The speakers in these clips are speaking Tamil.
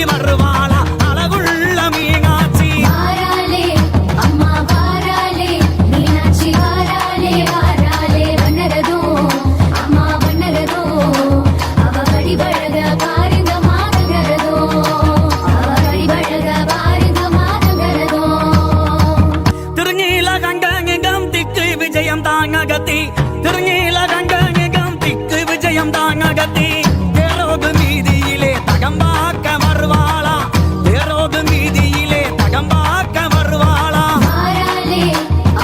வள்ளி வருவாளா அழகுள்ள மீனாட்சி வாராளே அம்மா வாராளே மீனாட்சி வாராளே வாராளே வண்ணரதோ அம்மா வண்ணரதோ அவ வடிவழக பாருங்க மாதங்கரதோ அவ வடிவழக பாருங்க மாதங்கரதோ திருநீல கங்கங்கம் திக்கு விஜயம் தாங்ககத்தி திருநீல கங்கங்கம் திக்கு விஜயம் தாங்ககத்தி தேரோடு மீதியிலே தகம்பாக்க வருவாளா தேரோடு மீதியிலே தகம்பாக்க வருவாளா வாராளே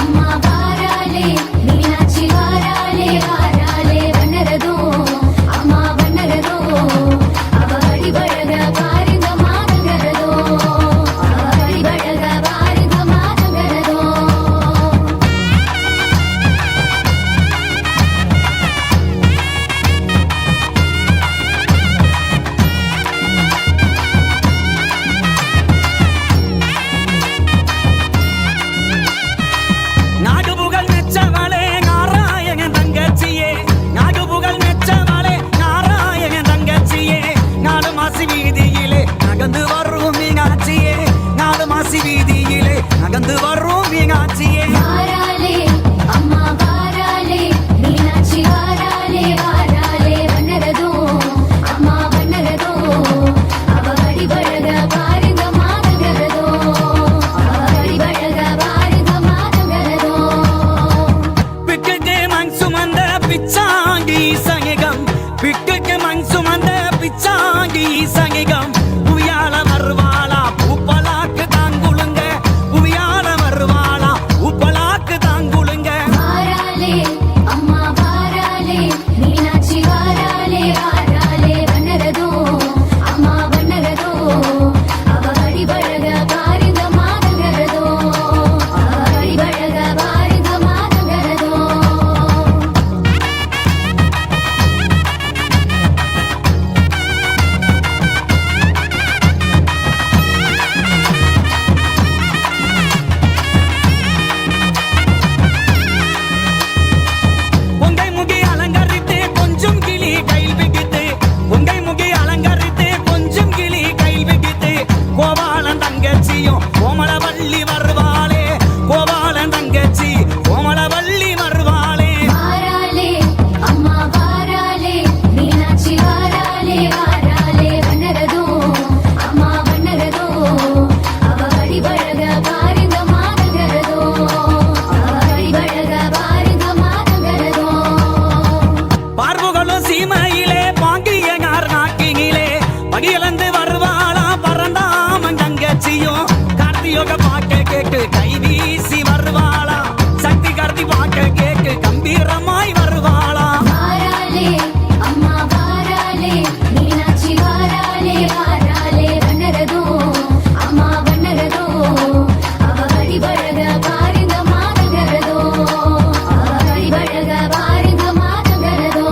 அம்மா வாராளே மீனாட்சி வாராளே வாராளே வண்ணரதோ அம்மா வண்ணரதோ அவ வடிவழக பாருங்க மாதங்கரதோ அவ வடிவழக பாருங்க மாதங்கரதோ நாடுபுகழ் மெச்சவளே நாராயணன் தங்கச்சியே நாடுபுகழ் மெச்சவளே நாராயணன் தங்கச்சியே நாடு மாசி வீதியிலே நகர்ந்து வரும் மீனாட்சியே நாடு மாசி வீதியிலே நகர்ந்து வரும் மீனாட்சியே வாராளே அம்மா வாராளே மீனாட்சி வாராளே வாராளே வண்ணரதோ அம்மா வண்ணரதோ அவ வடிவழக பாருங்க மாதங்கரதோ அவ வடிவழக பாருங்க மாதங்கரதோ பிட்டுக்கு மண் சுமந்த பிச்சாங்கி சங்கிகம் பிட்டுக்கு மண் சுமந்த பிச்சாங்கி சங்கிகம் புவியால வருவாளா பூப்பலாக்கு தாங்குளுங்க புவியால வருவாளா பூப்பலாக்கு தாங்குளுங்க வாராளே அம்மா வாராளே மீனாட்சி வாராளே வாராளே வண்ணரதோ அம்மா வண்ணரதோ அவ வடிவழக பாருங்க மாதங்கரதோ அவ வடிவழக பாருங்க மாதங்கரதோ உங்கை முகி அலங்கரித்து கொஞ்சம் கிளி கையில் விகித்து உங்கை முகி அலங்கரித்து கொஞ்சம் கிளி கையில் விகித்து கோபாலன் தங்கச்சியும் கோமளவள்ளி வருவாளே கோபாலன் தங்கச்சி கோமளவள்ளி வருவாளே வாராளே அம்மா வாராளே மீனாட்சி வாராளே வாராளே வண்ணரதோ அம்மா வண்ணரதோ அவ வடிவழக பாருங்க மாதங்கரதோ அவ வடிவழக பாருங்க மாதங்கரதோ பார்வுகளும் சீமையிலே பாங்கியங்கார் நாக்கினிலே பகியலந்து வருவாளா பறந்தாமன் தங்கச்சியும் கார்த்தியோக பாக்க கேட்டு கை வீசி வருவாளா சக்தி கார்த்தி பாக்க கேட்டு கம்பீரமாய் வருவாளா வாராளே அம்மா வாராளே மீனாட்சி வாராளே வாராளே வண்ணரதோ அம்மா வண்ணரதோ அவ வடிவழக பாருங்க மாதங்கரதோ அவ வடிவழக பாருங்க மாதங்கரதோ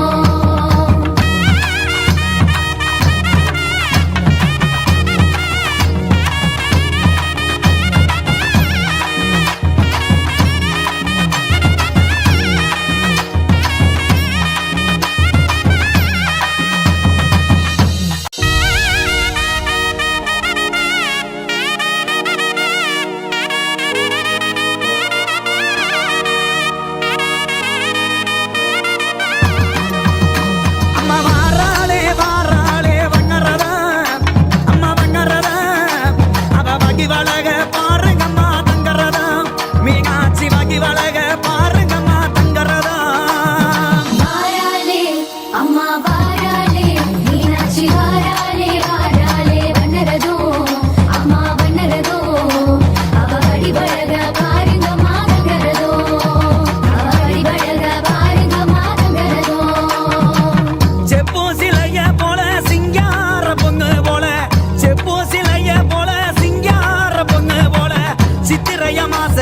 அம்மா வாராளே வாராளே வண்ணரத அம்மா வண்ணரத அவ வகி வளக பாருங்கம்மா தங்கரத மீனாட்சி வகி வளக பாருங்கம்மா தங்கரத வாராளே அம்மா வாராளே மீனாட்சி வாராளே வாராளே வண்ணரதோ அம்மா வண்ணரதோ அவ வடிவழக பாருங்க மாதங்கரதோ அவ வடிவழக பாருங்க மாதங்கரதோ செப்போ சிலைய போல சிங்கார பொண்ணு போல செப்போ சிலைய போல சிங்கார பொண்ணு போல சித்திரைய மாச